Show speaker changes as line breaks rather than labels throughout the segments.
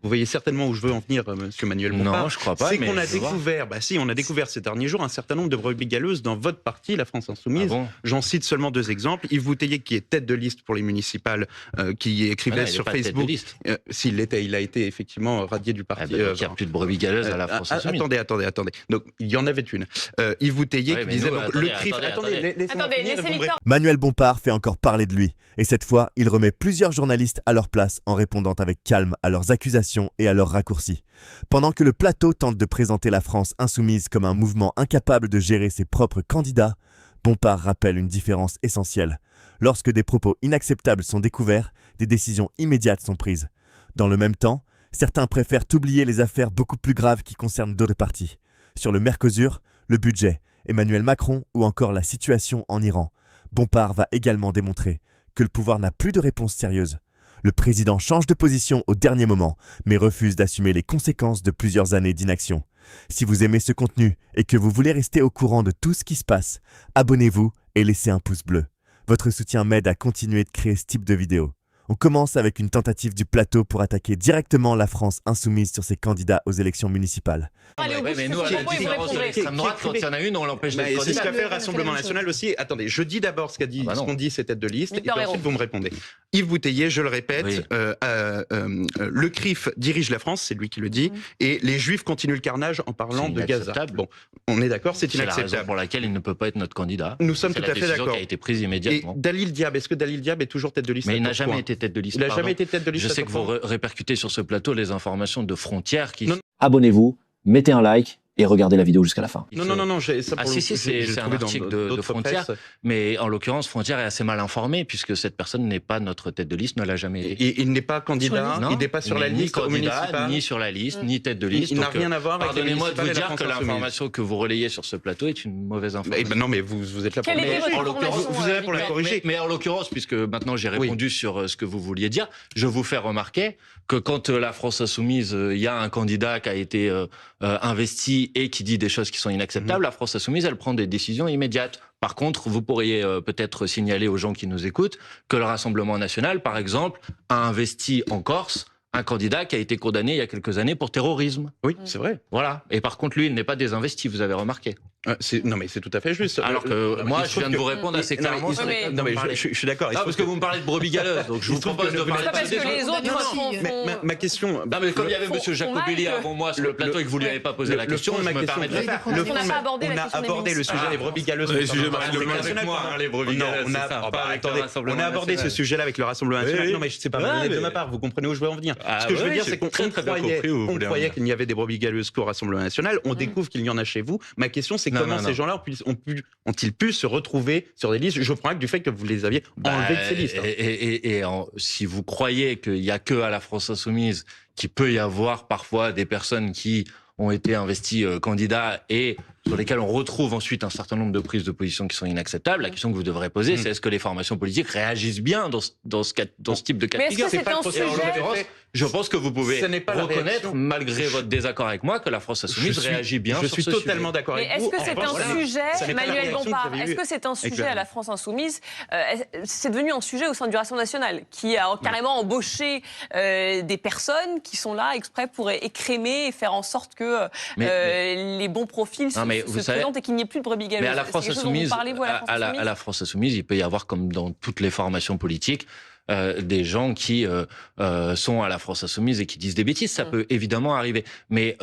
Vous voyez certainement où je veux en venir, monsieur Manuel Bompard.
Non, je crois pas.
C'est qu'on a découvert, on a découvert ces derniers jours un certain nombre de brebis galeuses dans votre parti, la France Insoumise.
Ah bon.
J'en cite seulement 2 exemples. Yves Bouteiller, qui est tête de liste pour les municipales, qui écrivait sur Facebook. S'il l'était, il a été effectivement radié du parti.
Il n'y a plus de brebis galeuses à la France Insoumise.
Attendez. Donc, il y en avait une. Yves Bouteiller qui disait le CRIF.
Manuel Bompard fait encore parler de lui. Et cette fois, il remet plusieurs journalistes à leur place en répondant avec calme à leurs accusations et à leurs raccourcis. Pendant que le plateau tente de présenter la France Insoumise comme un mouvement incapable de gérer ses propres candidats, Bompard rappelle une différence essentielle. Lorsque des propos inacceptables sont découverts, des décisions immédiates sont prises. Dans le même temps, certains préfèrent oublier les affaires beaucoup plus graves qui concernent d'autres partis. Sur le Mercosur, le budget, Emmanuel Macron ou encore la situation en Iran, Bompard va également démontrer que le pouvoir n'a plus de réponse sérieuse. Le président change de position au dernier moment, mais refuse d'assumer les conséquences de plusieurs années d'inaction. Si vous aimez ce contenu et que vous voulez rester au courant de tout ce qui se passe, abonnez-vous et laissez un pouce bleu. Votre soutien m'aide à continuer de créer ce type de vidéos. On commence avec une tentative du plateau pour attaquer directement la France Insoumise sur ses candidats aux élections municipales.
Mais nous, à la différence de l'extrême droite, quand il y en a une, on l'empêche d'être candidat.
C'est ce qu'a fait le Rassemblement National aussi. Attendez, je dis d'abord ce qu'ont dit ces têtes de liste, et puis ensuite vous me répondez. Yves Bouteiller, je le répète, le CRIF dirige la France, c'est lui qui le dit, et les Juifs continuent le carnage en parlant de Gaza. Bon, on est d'accord, c'est inacceptable.
C'est la raison pour laquelle il ne peut pas être notre candidat.
Nous sommes tout à fait d'accord.
C'est la décision qui a été prise immédiatement.
Et Dalil Diab, est-ce que Dalil Diab est toujours tête de liste?
Mais il n'a jamais été tête de liste.
Il n'a jamais été tête de liste.
Je sais que vous répercutez sur ce plateau les informations de Frontières qui...
Abonnez-vous, mettez un like et regardez la vidéo jusqu'à la fin.
Non, ça
ah si, c'est un article de Frontières, mais en l'occurrence, Frontières est assez mal informé puisque cette personne n'est pas notre tête de liste, ne l'a jamais été.
Et il n'est pas candidat, il n'est pas sur la liste
ni candidat, ni sur la liste, ni tête de liste.
Il n'a rien à voir avec
pardonnez-moi de vous dire que l'information que vous relayez sur ce plateau est une mauvaise information.
Non, mais vous êtes là pour
vous êtes là pour la corriger. Mais en l'occurrence, puisque maintenant j'ai répondu sur ce que vous vouliez dire, je vous fais remarquer que quand la France Insoumise, il y a un candidat qui a été investi et qui dit des choses qui sont inacceptables, la France Insoumise, elle prend des décisions immédiates. Par contre, vous pourriez peut-être signaler aux gens qui nous écoutent que le Rassemblement National, par exemple, a investi en Corse un candidat qui a été condamné il y a quelques années pour terrorisme.
Oui, c'est vrai.
Voilà. Et par contre, lui, il n'est pas désinvesti, vous avez remarqué.
Non, mais c'est tout à fait juste.
Alors que moi, je viens de vous répondre assez clairement.
Non, mais je suis d'accord.
Parce que vous me parlez de brebis galeuses, donc je vous propose de parler
parce que les autres
ma question...
Non, mais comme il y avait M. Jacobelli avant moi sur le plateau et que vous lui avez pas posé la question, je me permets de le faire.
On a
abordé le sujet des brebis galeuses.
Le sujet les brebis galeuses,
on a abordé ce sujet-là avec le Rassemblement National. Non, mais c'est pas mal de ma part, vous comprenez où je veux en venir. Ce que je veux dire, c'est qu'on croyait qu'il n'y avait des brebis galeuses qu'au Rassemblement National, on découvre qu'il y en a chez vous. Ma question, c'est comment ces gens-là ont-ils pu se retrouver sur des listes? Je prends acte du fait que vous les aviez enlevés de ces listes.
Et si vous croyez qu'il n'y a que à la France Insoumise qu'il peut y avoir parfois des personnes qui ont été investis candidats et sur lesquels on retrouve ensuite un certain nombre de prises de position qui sont inacceptables, la question que vous devrez poser, c'est est-ce que les formations politiques réagissent bien dans ce type de cas de figure?
Mais est-ce que c'est un sujet?
Je pense que vous pouvez reconnaître, malgré votre désaccord avec moi, que la France Insoumise réagit bien sur ce sujet.
Je suis totalement d'accord avec vous.
Mais est-ce que c'est un sujet, Manuel Bompard, est-ce que c'est un sujet à la France Insoumise? C'est devenu un sujet au sein du Rassemblement National, qui a carrément embauché des personnes qui sont là exprès pour écrémer et faire en sorte que les bons profils se présentent et qu'il n'y ait plus de brebis galeuses.
Mais à la France Insoumise, à la France Insoumise, il peut y avoir, comme dans toutes les formations politiques, des gens qui sont à la France Insoumise et qui disent des bêtises. Ça peut évidemment arriver. Mais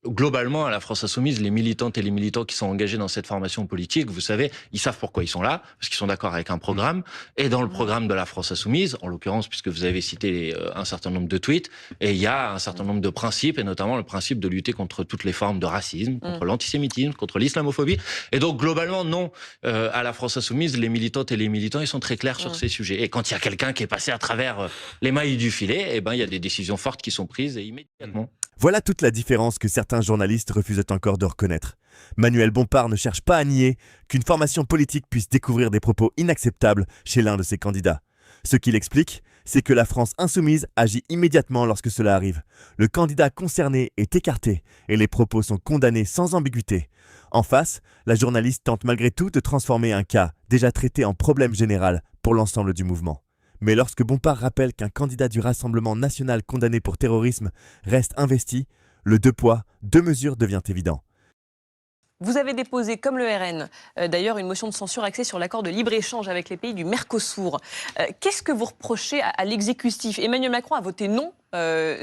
globalement, à la France Insoumise, les militantes et les militants qui sont engagés dans cette formation politique, vous savez, ils savent pourquoi ils sont là, parce qu'ils sont d'accord avec un programme. Et dans le programme de la France Insoumise, en l'occurrence, puisque vous avez cité un certain nombre de tweets, et il y a un certain nombre de principes, et notamment le principe de lutter contre toutes les formes de racisme, contre l'antisémitisme, contre l'islamophobie. Et donc, globalement, non, à la France Insoumise, les militantes et les militants, ils sont très clairs sur ces sujets. Et quand il y a quelqu'un qui est passé à travers les mailles du filet, eh ben, il y a des décisions fortes qui sont prises et immédiatement.
Voilà toute la différence que certains journalistes refusent encore de reconnaître. Manuel Bompard ne cherche pas à nier qu'une formation politique puisse découvrir des propos inacceptables chez l'un de ses candidats. Ce qu'il explique, c'est que la France Insoumise agit immédiatement lorsque cela arrive. Le candidat concerné est écarté et les propos sont condamnés sans ambiguïté. En face, la journaliste tente malgré tout de transformer un cas déjà traité en problème général pour l'ensemble du mouvement. Mais lorsque Bompard rappelle qu'un candidat du Rassemblement national condamné pour terrorisme reste investi, le deux poids, deux mesures devient évident.
Vous avez déposé, comme le RN, d'ailleurs, une motion de censure axée sur l'accord de libre-échange avec les pays du Mercosur. Qu'est-ce que vous reprochez à l'exécutif? Emmanuel Macron a voté non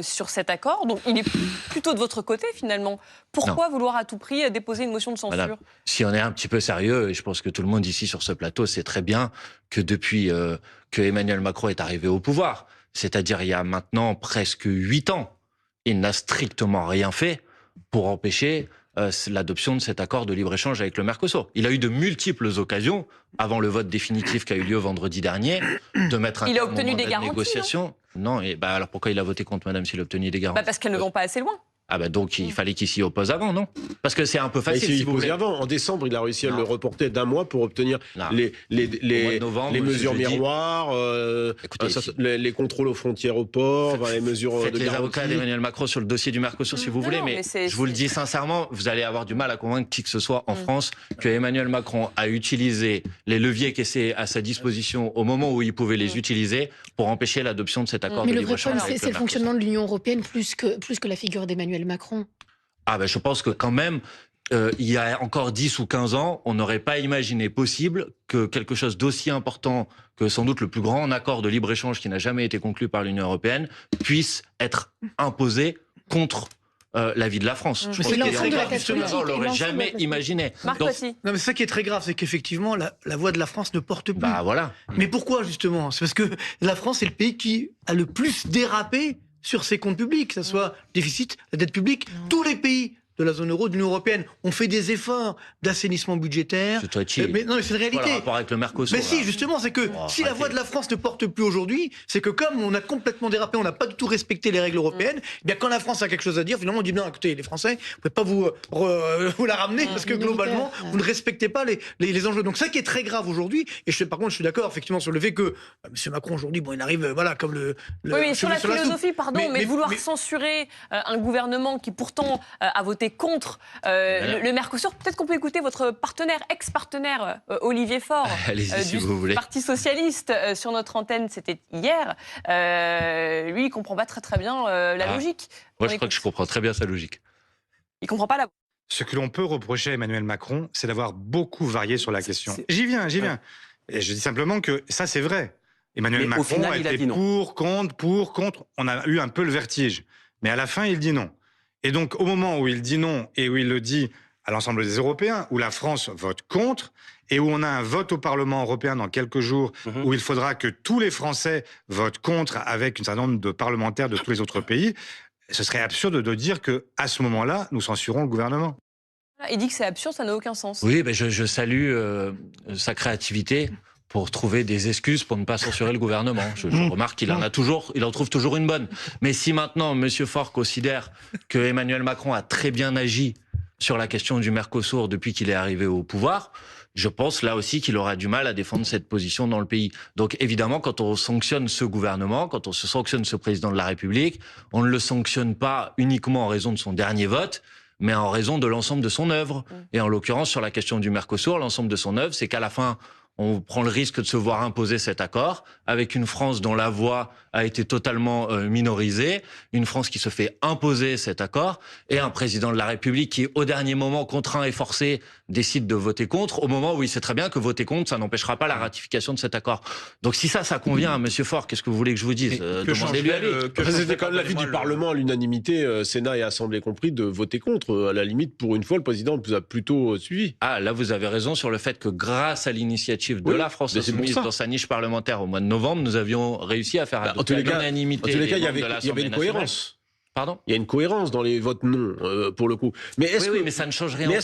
sur cet accord, donc il est plutôt de votre côté, finalement. Pourquoi vouloir à tout prix déposer une motion de censure?
Madame, si on est un petit peu sérieux, et je pense que tout le monde ici sur ce plateau sait très bien que depuis que Emmanuel Macron est arrivé au pouvoir, c'est-à-dire il y a maintenant presque 8 ans, il n'a strictement rien fait pour empêcher l'adoption de cet accord de libre-échange avec le Mercosur. Il a eu de multiples occasions, avant le vote définitif qui a eu lieu vendredi dernier, de mettre un terme au mandat de négociation. Non, et alors pourquoi il a voté contre, madame, s'il a obtenu des garanties?
Parce qu'elles ne vont pas assez loin.
Ah donc il fallait qu'il s'y oppose avant, non? Parce que c'est un peu facile.
Si vous voulez. Avant. En décembre, il a réussi à le reporter d'1 mois pour obtenir les mesures miroirs, les contrôles aux frontières au port, les mesures
faites
de
les
garantie.
avocats d'Emmanuel Macron sur le dossier du Mercosur si vous voulez, mais je vous le dis sincèrement, vous allez avoir du mal à convaincre qui que ce soit en France que Emmanuel Macron a utilisé les leviers qui étaient à sa disposition au moment où il pouvait les utiliser pour empêcher l'adoption de cet accord de libre-échange.
Mais le vrai problème, c'est le fonctionnement de l'Union européenne plus que la figure d'Emmanuel Macron.
Je pense que quand même, il y a encore 10 ou 15 ans, on n'aurait pas imaginé possible que quelque chose d'aussi important que sans doute le plus grand accord de libre-échange qui n'a jamais été conclu par l'Union européenne puisse être imposé contre l'avis de la France.
Je pense que
on l'aurait jamais imaginé.
Marc aussi.
Non, mais ça qui est très grave, c'est qu'effectivement, la voix de la France ne porte plus.
Voilà.
Mais pourquoi, justement? C'est parce que la France est le pays qui a le plus dérapé sur ses comptes publics, que ce soit déficit, la dette publique. Tous les pays de la zone euro, de l'Union européenne, ont fait des efforts d'assainissement budgétaire.
Mais
non, mais c'est une réalité.
Le rapport avec le Mercosur.
Mais si, justement, c'est que si la voix de la France ne porte plus aujourd'hui, c'est que comme on a complètement dérapé, on n'a pas du tout respecté les règles européennes, eh bien quand la France a quelque chose à dire, finalement on dit non, écoutez, les Français, vous pouvez pas vous la ramener parce que globalement, vous ne respectez pas les enjeux. Donc ça qui est très grave aujourd'hui, et par contre je suis d'accord effectivement sur le fait que M. Macron aujourd'hui, il arrive, comme le
oui, mais sur la philosophie, mais vouloir censurer un gouvernement qui pourtant a voté contre le Mercosur. Peut-être qu'on peut écouter votre partenaire, ex-partenaire Olivier Faure du Parti Socialiste sur notre antenne, c'était hier. Lui, il ne comprend pas très bien la logique.
Moi, je crois que je comprends très bien sa logique.
Il ne comprend pas la...
Ce que l'on peut reprocher à Emmanuel Macron, c'est d'avoir beaucoup varié sur la question. J'y viens. Et je dis simplement que ça, c'est vrai. Emmanuel Macron a été pour, contre. On a eu un peu le vertige. Mais à la fin, il dit non. Et donc, au moment où il dit non et où il le dit à l'ensemble des Européens, où la France vote contre et où on a un vote au Parlement européen dans quelques jours, où il faudra que tous les Français votent contre avec un certain nombre de parlementaires de tous les autres pays, ce serait absurde de dire qu'à ce moment-là, nous censurons le gouvernement.
Il dit que c'est absurde, ça n'a aucun sens.
Oui, je salue sa créativité pour trouver des excuses pour ne pas censurer le gouvernement. Je remarque qu'il en trouve toujours une bonne. Mais si maintenant M. Faure considère que Emmanuel Macron a très bien agi sur la question du Mercosur depuis qu'il est arrivé au pouvoir, je pense là aussi qu'il aura du mal à défendre cette position dans le pays. Donc évidemment, quand on sanctionne ce gouvernement, quand on sanctionne ce président de la République, on ne le sanctionne pas uniquement en raison de son dernier vote, mais en raison de l'ensemble de son œuvre. Et en l'occurrence, sur la question du Mercosur, l'ensemble de son œuvre, c'est qu'à la fin, on prend le risque de se voir imposer cet accord avec une France dont la voix a été totalement minorisée, une France qui se fait imposer cet accord et un président de la République qui, au dernier moment, contraint et forcé, décide de voter contre, au moment où il sait très bien que voter contre, ça n'empêchera pas la ratification de cet accord. Donc si ça convient à M. Faure, qu'est-ce que vous voulez que je vous dise? Demandez-lui à lui.
C'était quand même l'avis du Parlement à l'unanimité, Sénat et Assemblée compris, de voter contre. À la limite, pour une fois, le président vous a plutôt suivi.
Ah, là, vous avez raison sur le fait que grâce à l'initiative de la France Insoumise dans sa niche parlementaire au mois de novembre, nous avions réussi à faire adopter à l'unanimité.
En tous les cas, il y avait une cohérence.
Pardon ?
Il y a une cohérence dans les votes non, pour le coup. Mais
mais ça ne change rien.
Mais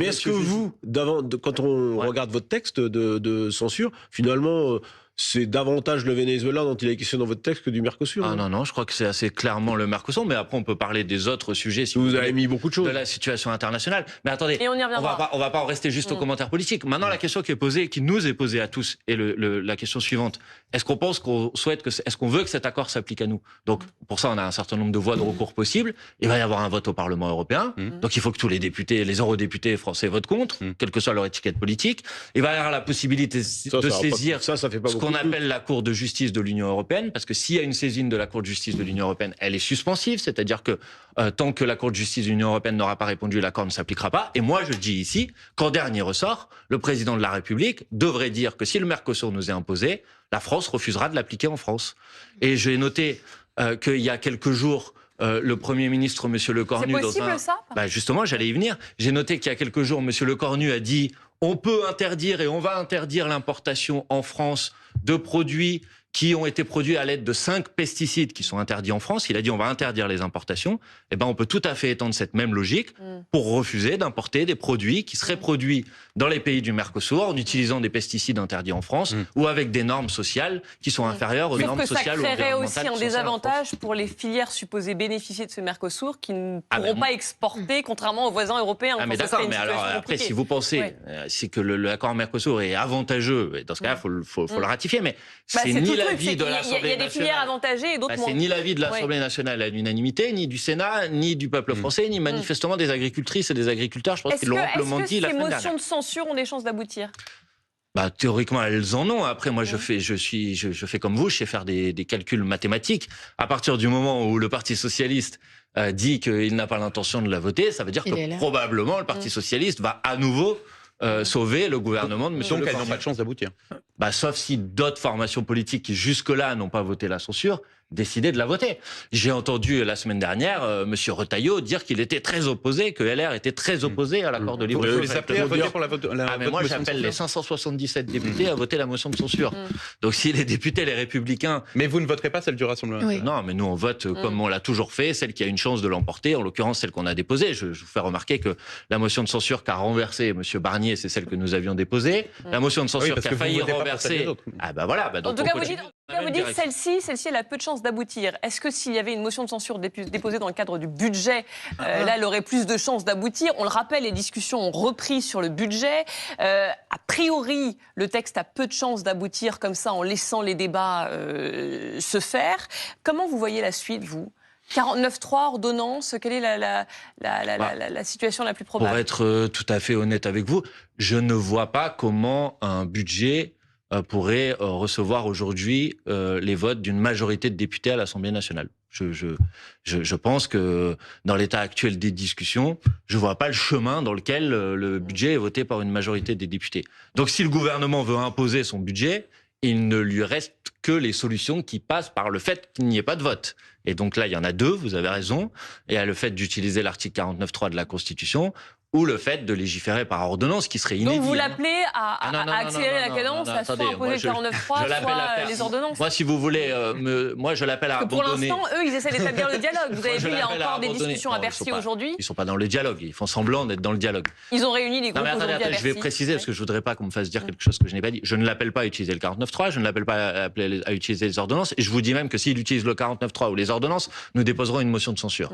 est-ce que vous, quand on regarde votre texte de censure, finalement, c'est davantage le Venezuela dont il est question dans votre texte que du Mercosur?
Ah non, je crois que c'est assez clairement le Mercosur, mais après on peut parler des autres sujets. Si
vous avez mis beaucoup de choses.
De la situation internationale. Mais attendez,
et on
va pas en rester juste aux commentaires politiques. Maintenant, la question qui est posée, qui nous est posée à tous, est la question suivante. Est-ce qu'on pense est-ce qu'on veut que cet accord s'applique à nous? Donc, pour ça, on a un certain nombre de voies de recours possibles. Il va y avoir un vote au Parlement européen. Donc, il faut que tous les députés, les eurodéputés français votent contre, quelle que soit leur étiquette politique. Il va y avoir la possibilité de saisir
ça fait pas beaucoup
qu'on appelle la Cour de justice de l'Union européenne, parce que s'il y a une saisine de la Cour de justice de l'Union européenne, elle est suspensive, c'est-à-dire que tant que la Cour de justice de l'Union européenne n'aura pas répondu, l'accord ne s'appliquera pas. Et moi, je dis ici qu'en dernier ressort, le président de la République devrait dire que si le Mercosur nous est imposé, la France refusera de l'appliquer en France. Et j'ai noté qu'il y a quelques jours, le Premier ministre, M. Lecornu...
C'est possible, ça ?
Justement, j'allais y venir. J'ai noté qu'il y a quelques jours, M. Lecornu a dit « on peut interdire et on va interdire l'importation en France de produits qui ont été produits à l'aide de 5 pesticides qui sont interdits en France ». Il a dit « on va interdire les importations ». Eh ben, on peut tout à fait étendre cette même logique pour refuser d'importer des produits qui seraient produits dans les pays du Mercosur en utilisant des pesticides interdits en France ou avec des normes sociales qui sont inférieures aux normes sociales ou environnementales.
Ça créerait aussi un désavantage pour les filières supposées bénéficier de ce Mercosur qui ne pourront pas exporter contrairement aux voisins européens.
Mais d'accord, mais alors après, si vous pensez c'est que l'accord Mercosur est avantageux, dans ce cas-là, il faut le ratifier, mais c'est ni l'avis de l'Assemblée nationale.
Il y a des filières avantagées et d'autres moins.
C'est ni l'avis de l'Assemblée nationale à l'unanimité, ni du Sénat, ni du peuple français, ni manifestement des agricultrices et des agriculteurs. Je pense qu'ils l'ont amplement dit la semaine dernière.
Est-ce que ces motions de censure ont des chances d'aboutir ?
Théoriquement, elles en ont. Après, moi, je fais comme vous, je sais faire des calculs mathématiques. À partir du moment où le Parti socialiste dit qu'il n'a pas l'intention de la voter, ça veut dire que probablement le Parti socialiste va à nouveau sauver le gouvernement de M.
Donc, elles n'ont pas de chance d'aboutir.
Sauf si d'autres formations politiques qui jusque-là n'ont pas voté la censure décider de la voter. J'ai entendu la semaine dernière M. Retailleau dire qu'il était très opposé, que LR était très opposé à l'accord de libre-échange.
Vous les appelez à voter pour la vote
mais moi, j'appelle les 577 députés à voter la motion de censure. Donc, si les députés, les Républicains...
Mais vous ne voterez pas celle du Rassemblement national ?
Non, mais nous, on vote comme on l'a toujours fait, celle qui a une chance de l'emporter, en l'occurrence, celle qu'on a déposée. Je vous fais remarquer que la motion de censure qu'a renversée M. Barnier, c'est celle que nous avions déposée. La motion de censure qui a failli renverser...
En tout cas, vous dites celle-ci, elle a peu de chances d'aboutir. Est-ce que s'il y avait une motion de censure déposée dans le cadre du budget, là, elle aurait plus de chances d'aboutir ? On le rappelle, les discussions ont repris sur le budget. A priori, le texte a peu de chances d'aboutir comme ça en laissant les débats se faire. Comment vous voyez la suite, vous ? 49.3, ordonnance, quelle est la situation la plus probable ?
Pour être tout à fait honnête avec vous, je ne vois pas comment un budget pourrait recevoir aujourd'hui les votes d'une majorité de députés à l'Assemblée nationale. Je pense que dans l'état actuel des discussions, je vois pas le chemin dans lequel le budget est voté par une majorité des députés. Donc si le gouvernement veut imposer son budget, il ne lui reste que les solutions qui passent par le fait qu'il n'y ait pas de vote. Et donc là, il y en a deux, vous avez raison. Il y a le fait d'utiliser l'article 49.3 de la Constitution, ou le fait de légiférer par ordonnance, qui serait inédit.
Donc vous l'appelez à accélérer la cadence, à soit imposer le 49.3, soit les ordonnances.
Moi, si vous voulez, moi je l'appelle à abandonner.
Pour l'instant, eux, ils essaient d'établir le dialogue. Vous avez vu, il y a encore des discussions à Bercy aujourd'hui.
Ils ne sont pas dans le dialogue, ils font semblant d'être dans le dialogue.
Ils ont réuni les groupes aujourd'hui à Bercy.
Je vais préciser, parce que je ne voudrais pas qu'on me fasse dire quelque chose que je n'ai pas dit. Je ne l'appelle pas à utiliser le 49.3, je ne l'appelle pas à utiliser les ordonnances, et je vous dis même que s'il utilise le 49.3 ou les ordonnances, nous déposerons une motion de censure.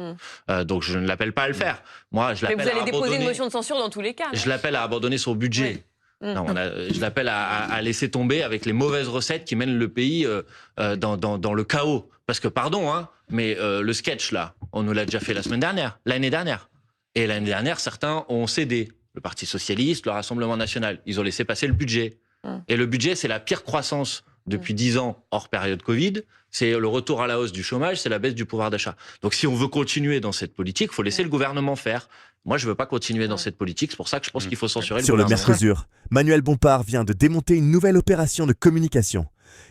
Donc je ne l'appelle pas à le faire. Moi, je l'appelle à abandonner.
Mais vous allez déposer une motion de censure dans tous les cas.
Je l'appelle à abandonner son budget. Non, je l'appelle à laisser tomber avec les mauvaises recettes qui mènent le pays dans le chaos. Parce que, pardon, mais le sketch, là, on nous l'a déjà fait l'année dernière. Et l'année dernière, certains ont cédé. Le Parti socialiste, le Rassemblement national. Ils ont laissé passer le budget. Et le budget, c'est la pire croissance depuis 10 ans hors période Covid. C'est le retour à la hausse du chômage, c'est la baisse du pouvoir d'achat. Donc si on veut continuer dans cette politique, il faut laisser le gouvernement faire. Moi, je ne veux pas continuer dans cette politique, c'est pour ça que je pense qu'il faut censurer le gouvernement.
Sur le Mercosur, Manuel Bompard vient de démonter une nouvelle opération de communication.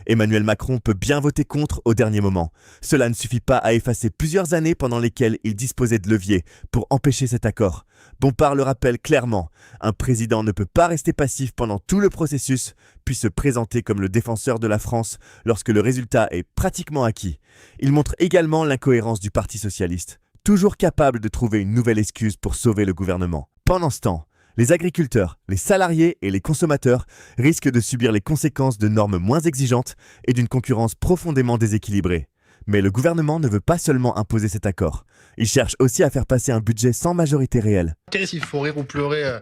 Emmanuel Macron peut bien voter contre au dernier moment. Cela ne suffit pas à effacer plusieurs années pendant lesquelles il disposait de leviers pour empêcher cet accord. Bompard le rappelle clairement, un président ne peut pas rester passif pendant tout le processus, puis se présenter comme le défenseur de la France lorsque le résultat est pratiquement acquis. Il montre également l'incohérence du Parti socialiste, toujours capable de trouver une nouvelle excuse pour sauver le gouvernement. Pendant ce temps, les agriculteurs, les salariés et les consommateurs risquent de subir les conséquences de normes moins exigeantes et d'une concurrence profondément déséquilibrée. Mais le gouvernement ne veut pas seulement imposer cet accord. Il cherche aussi à faire passer un budget sans majorité réelle.
S'il faut rire ou pleurer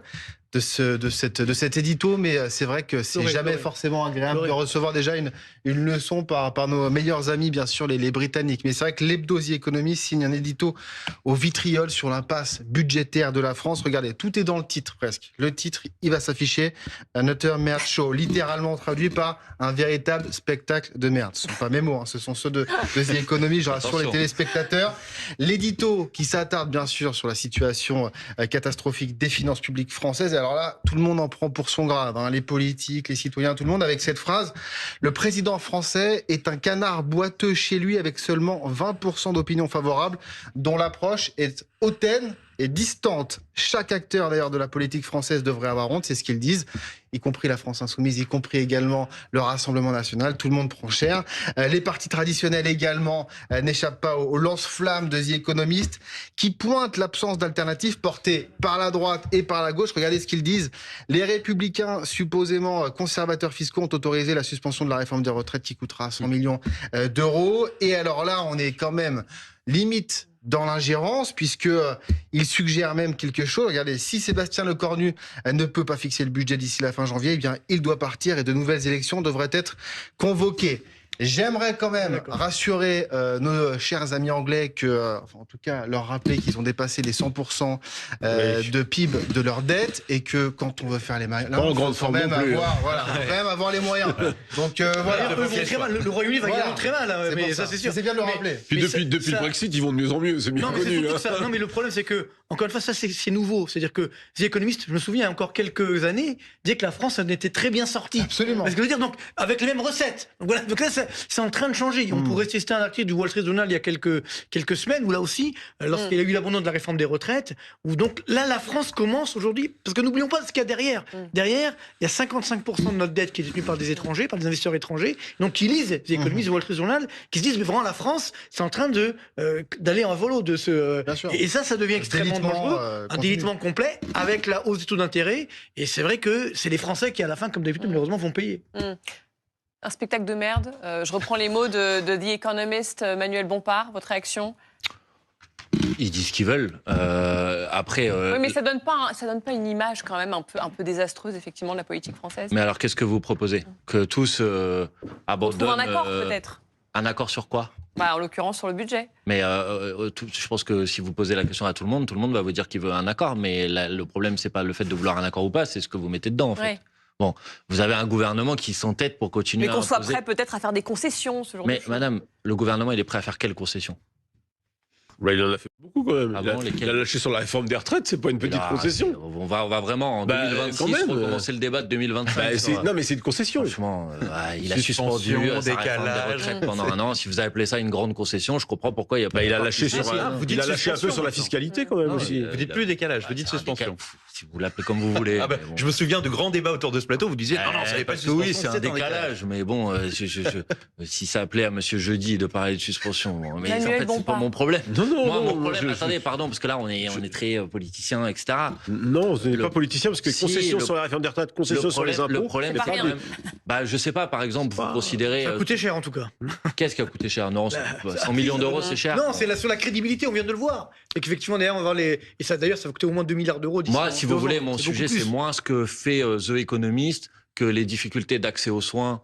de cet édito, mais c'est vrai que c'est jamais forcément agréable de recevoir déjà une leçon par nos meilleurs amis, bien sûr, les Britanniques. Mais c'est vrai que l'hebdo The Economist signe un édito au vitriol sur l'impasse budgétaire de la France. Regardez, tout est dans le titre presque. Le titre, il va s'afficher, un utter merde show, littéralement traduit par un véritable spectacle de merde. Ce ne sont pas mes mots, ce sont ceux de The Economist, je rassure les téléspectateurs. L'édito qui s'attarde bien sûr sur la situation catastrophique des finances publiques françaises. Alors là, tout le monde en prend pour son grave, les politiques, les citoyens, tout le monde, avec cette phrase: le président français est un canard boiteux chez lui avec seulement 20% d'opinion favorable, dont l'approche est hautaine et distante. Chaque acteur d'ailleurs de la politique française devrait avoir honte, c'est ce qu'ils disent, y compris la France Insoumise, y compris également le Rassemblement National. Tout le monde prend cher. Les partis traditionnels également n'échappent pas au lance-flamme de The Economist, qui pointe l'absence d'alternatives portées par la droite et par la gauche. Regardez ce qu'ils disent. Les Républicains, supposément conservateurs fiscaux, ont autorisé la suspension de la réforme des retraites qui coûtera 100 millions d'euros. Et alors là, on est quand même limite dans l'ingérence, puisqu'il suggère même quelque chose. Regardez, si Sébastien Lecornu ne peut pas fixer le budget d'ici la fin janvier, eh bien, il doit partir et de nouvelles élections devraient être convoquées. J'aimerais quand même rassurer nos chers amis anglais en tout cas, leur rappeler qu'ils ont dépassé les 100% de PIB de leur dette et que quand on veut faire les malins, il faut quand même avoir les moyens. Donc voilà.
Le Royaume-Uni va gagner très mal, mais ça c'est sûr.
C'est bien de le rappeler.
Puis depuis le Brexit, ils vont de mieux en mieux, c'est mieux connu.
Non, mais le problème c'est que, encore une fois, ça c'est nouveau. C'est-à-dire que The Economist, je me souviens, il y a encore quelques années, disait que la France en était très bien sortie.
Absolument.
Parce que je veux dire, donc, avec les mêmes recettes. Donc voilà, donc là, c'est en train de changer. On pourrait citer un article du Wall Street Journal il y a quelques semaines, où là aussi, lorsqu'il y a eu l'abandon de la réforme des retraites, où donc là, la France commence aujourd'hui, parce que n'oublions pas ce qu'il y a derrière. Derrière, il y a 55% de notre dette qui est détenue par des étrangers, par des investisseurs étrangers, donc qui lisent The Economist, du Wall Street Journal, qui se disent, mais vraiment, la France, c'est en train d'aller en volo de ce... Et ça devient extrêmement dangereux, un délitement complet, avec la hausse des taux d'intérêt, et c'est vrai que c'est les Français qui, à la fin, comme d'habitude, malheureusement, vont payer.
Un spectacle de merde. Je reprends les mots de The Economist, Manuel Bompard. Votre réaction ?
Ils disent ce qu'ils veulent. Après.
Oui, mais ça donne pas une image quand même un peu désastreuse effectivement de la politique française.
Mais alors, qu'est-ce que vous proposez ? Que tous abandonnent.
On trouve un accord peut-être.
Un accord sur quoi ?
En l'occurrence sur le budget.
Mais je pense que si vous posez la question à tout le monde va vous dire qu'il veut un accord. Mais le problème, c'est pas le fait de vouloir un accord ou pas, c'est ce que vous mettez dedans en fait. Ouais. Bon, vous avez un gouvernement qui s'entête pour continuer à imposer...
Mais qu'on soit prêt peut-être à faire des concessions, ce genre de choses.
Mais madame, le gouvernement, il est prêt à faire quelles concessions ?
Il en a fait beaucoup quand même. Il a lâché sur la réforme des retraites, c'est pas une petite concession.
On va vraiment en 2026 recommencer le débat de 2025.
Non mais c'est une concession.
Franchement, il a suspendu sa réforme des retraites pendant un an. Si vous appelez ça une grande concession, je comprends pourquoi il n'y a pas...
Il a lâché un peu sur la fiscalité quand même aussi.
Vous dites plus décalage, vous dites suspension.
Si vous l'appelez comme vous voulez.
Je me souviens de grands débats autour de ce plateau, vous disiez non, ça n'est pas suspension.
Oui, c'est un décalage, mais bon, si ça appelait à Monsieur Jeudi de parler de suspension, mais en fait, c'est pas mon problème.
Non,
mon problème, attendez, pardon, parce que là, on est très politicien, etc.
Non, vous n'êtes pas politicien, parce que concession sur la réforme des retraites, concession sur les impôts.
Le problème, c'est quand même. Je sais pas, par exemple, vous considérez.
Ça a coûté cher en tout cas.
Qu'est-ce qui a coûté cher ? Non, 100 millions d'euros, c'est cher.
Non, c'est sur la crédibilité, on vient de le voir. Et qu'effectivement, d'ailleurs, on va voir les. Et ça, d'ailleurs, ça va coûter au moins 2 milliards d'euros d'ici.
Moi, si vous voulez, mon sujet, c'est moins ce que fait The Economist que les difficultés d'accès aux soins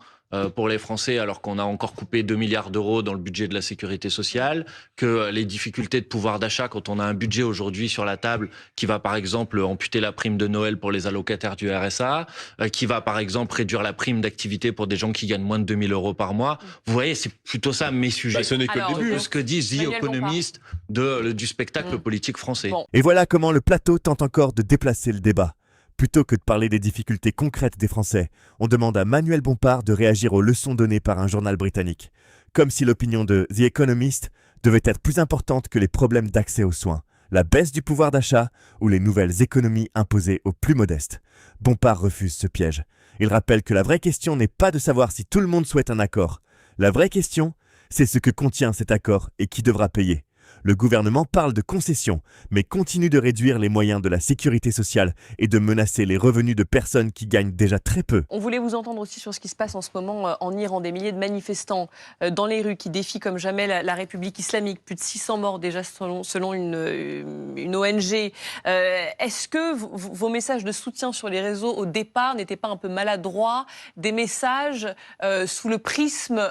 pour les Français, alors qu'on a encore coupé 2 milliards d'euros dans le budget de la sécurité sociale, que les difficultés de pouvoir d'achat quand on a un budget aujourd'hui sur la table qui va par exemple amputer la prime de Noël pour les allocataires du RSA, qui va par exemple réduire la prime d'activité pour des gens qui gagnent moins de 2 000 euros par mois. Vous voyez, c'est plutôt ça mes sujets.
Ce n'est que le début.
Ce que disent The Economist du spectacle politique français.
Et voilà comment le plateau tente encore de déplacer le débat. Plutôt que de parler des difficultés concrètes des Français, on demande à Manuel Bompard de réagir aux leçons données par un journal britannique. Comme si l'opinion de The Economist devait être plus importante que les problèmes d'accès aux soins, la baisse du pouvoir d'achat ou les nouvelles économies imposées aux plus modestes. Bompard refuse ce piège. Il rappelle que la vraie question n'est pas de savoir si tout le monde souhaite un accord. La vraie question, c'est ce que contient cet accord et qui devra payer. Le gouvernement parle de concessions, mais continue de réduire les moyens de la sécurité sociale et de menacer les revenus de personnes qui gagnent déjà très peu.
On voulait vous entendre aussi sur ce qui se passe en ce moment en Iran. Des milliers de manifestants dans les rues qui défient comme jamais la République islamique. Plus de 600 morts déjà selon une ONG. Est-ce que vos messages de soutien sur les réseaux au départ n'étaient pas un peu maladroits? Des messages sous le prisme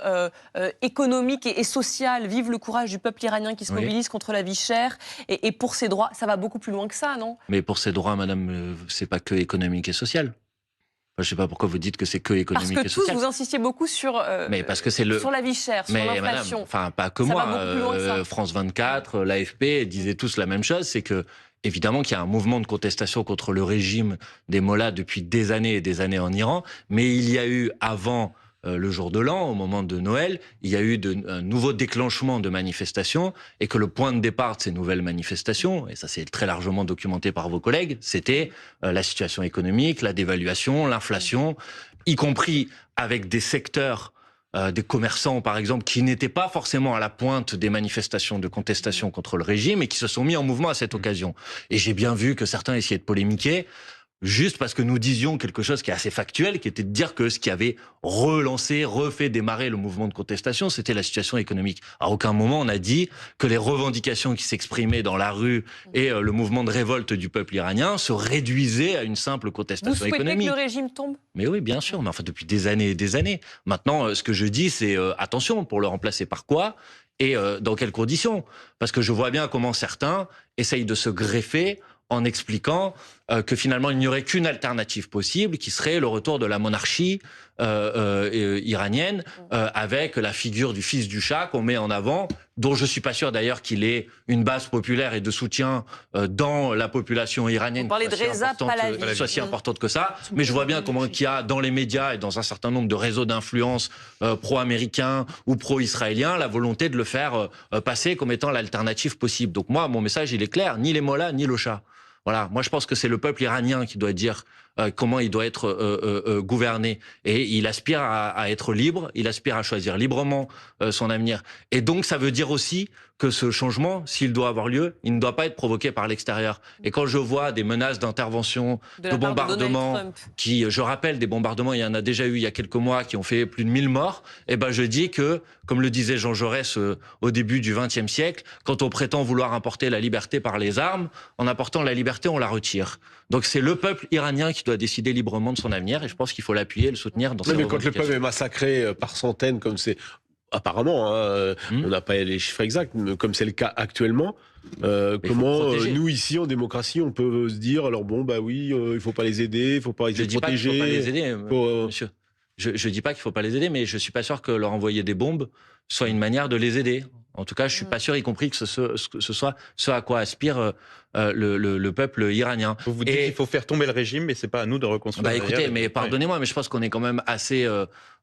économique et social. Vive le courage du peuple iranien qui se mobilise contre la vie chère et pour ses droits. Ça va beaucoup plus loin que ça, non?
Mais pour ses droits, madame, c'est pas que économique et social. Enfin, je ne sais pas pourquoi vous dites que c'est que économique et social.
Parce que tous, vous insistiez beaucoup sur, sur la vie chère, sur l'inflation.
Enfin, pas que moi. France 24, l'AFP disaient tous la même chose, c'est que évidemment qu'il y a un mouvement de contestation contre le régime des mollahs depuis des années et des années en Iran, mais il y a eu avant le jour de l'an, au moment de Noël, il y a eu un nouveau déclenchement de manifestations et que le point de départ de ces nouvelles manifestations, et ça c'est très largement documenté par vos collègues, c'était la situation économique, la dévaluation, l'inflation, y compris avec des secteurs, des commerçants par exemple, qui n'étaient pas forcément à la pointe des manifestations de contestation contre le régime et qui se sont mis en mouvement à cette occasion. Et j'ai bien vu que certains essayaient de polémiquer, juste parce que nous disions quelque chose qui est assez factuel, qui était de dire que ce qui avait refait démarrer le mouvement de contestation, c'était la situation économique. À aucun moment on a dit que les revendications qui s'exprimaient dans la rue et le mouvement de révolte du peuple iranien se réduisaient à une simple contestation économique.
Vous souhaitez que le régime tombe?
Mais oui, bien sûr, mais enfin depuis des années et des années. Maintenant, ce que je dis, c'est attention, pour le remplacer par quoi et dans quelles conditions? Parce que je vois bien comment certains essayent de se greffer en expliquant que finalement il n'y aurait qu'une alternative possible, qui serait le retour de la monarchie iranienne, avec la figure du fils du Shah qu'on met en avant, dont je suis pas sûr d'ailleurs qu'il ait une base populaire et de soutien dans la population iranienne soit si importante que ça. Mais je vois bien comment qu'il y a dans les médias et dans un certain nombre de réseaux d'influence pro-américains ou pro-israéliens la volonté de le faire passer comme étant l'alternative possible. Donc moi, mon message, il est clair, ni les mollahs, ni le Shah. Voilà, moi je pense que c'est le peuple iranien qui doit dire comment il doit être gouverné. Et il aspire à être libre, il aspire à choisir librement son avenir. Et donc ça veut dire aussi que ce changement, s'il doit avoir lieu, il ne doit pas être provoqué par l'extérieur. Et quand je vois des menaces d'intervention, de bombardements, qui, je rappelle, des bombardements, il y en a déjà eu il y a quelques mois, qui ont fait plus de 1000 morts, eh ben je dis que, comme le disait Jean Jaurès au début du XXe siècle, quand on prétend vouloir importer la liberté par les armes, en apportant la liberté, on la retire. Donc c'est le peuple iranien qui doit décider librement de son avenir, et je pense qu'il faut l'appuyer et le soutenir dans ses revendications.
Mais quand le peuple est massacré par centaines, comme c'est... Apparemment, on n'a pas les chiffres exacts, mais comme c'est le cas actuellement, comment nous ici en démocratie on peut se dire alors bon bah oui il faut pas les aider, il faut pas les protéger.
Je dis pas qu'il faut pas les aider, monsieur. Je dis pas qu'il faut pas les aider, mais je suis pas sûr que leur envoyer des bombes soit une manière de les aider. En tout cas, je suis pas sûr, y compris que ce soit ce à quoi aspire le peuple iranien.
Vous dites qu'il faut faire tomber le régime, mais c'est pas à nous de reconstruire.
Bah écoutez, mais pardonnez-moi, mais je pense qu'on est quand même assez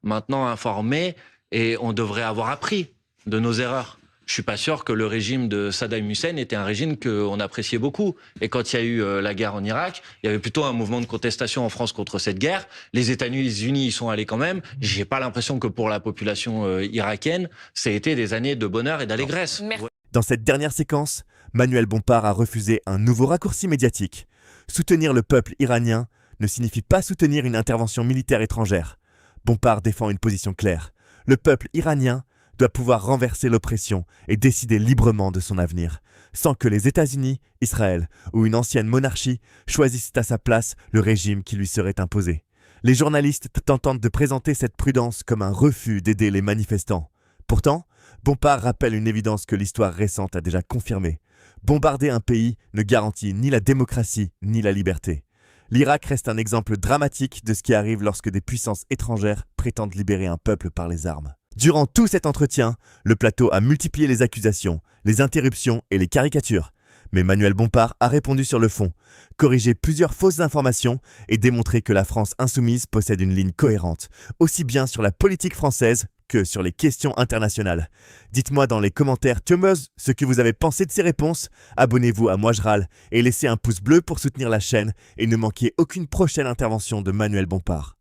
maintenant informés. Et on devrait avoir appris de nos erreurs. Je suis pas sûr que le régime de Saddam Hussein était un régime qu'on appréciait beaucoup. Et quand il y a eu la guerre en Irak, il y avait plutôt un mouvement de contestation en France contre cette guerre. Les États-Unis y sont allés quand même. J'ai pas l'impression que pour la population irakienne, ça a été des années de bonheur et d'allégresse.
Dans cette dernière séquence, Manuel Bompard a refusé un nouveau raccourci médiatique. Soutenir le peuple iranien ne signifie pas soutenir une intervention militaire étrangère. Bompard défend une position claire. Le peuple iranien doit pouvoir renverser l'oppression et décider librement de son avenir, sans que les États-Unis, Israël ou une ancienne monarchie choisissent à sa place le régime qui lui serait imposé. Les journalistes tentent de présenter cette prudence comme un refus d'aider les manifestants. Pourtant, Bompard rappelle une évidence que l'histoire récente a déjà confirmée. Bombarder un pays ne garantit ni la démocratie ni la liberté. L'Irak reste un exemple dramatique de ce qui arrive lorsque des puissances étrangères prétendent libérer un peuple par les armes. Durant tout cet entretien, le plateau a multiplié les accusations, les interruptions et les caricatures. Mais Manuel Bompard a répondu sur le fond, corrigé plusieurs fausses informations et démontré que la France insoumise possède une ligne cohérente, aussi bien sur la politique française que sur les questions internationales. Dites-moi dans les commentaires ce que vous avez pensé de ces réponses. Abonnez-vous à Moi je râle et laissez un pouce bleu pour soutenir la chaîne et ne manquez aucune prochaine intervention de Manuel Bompard.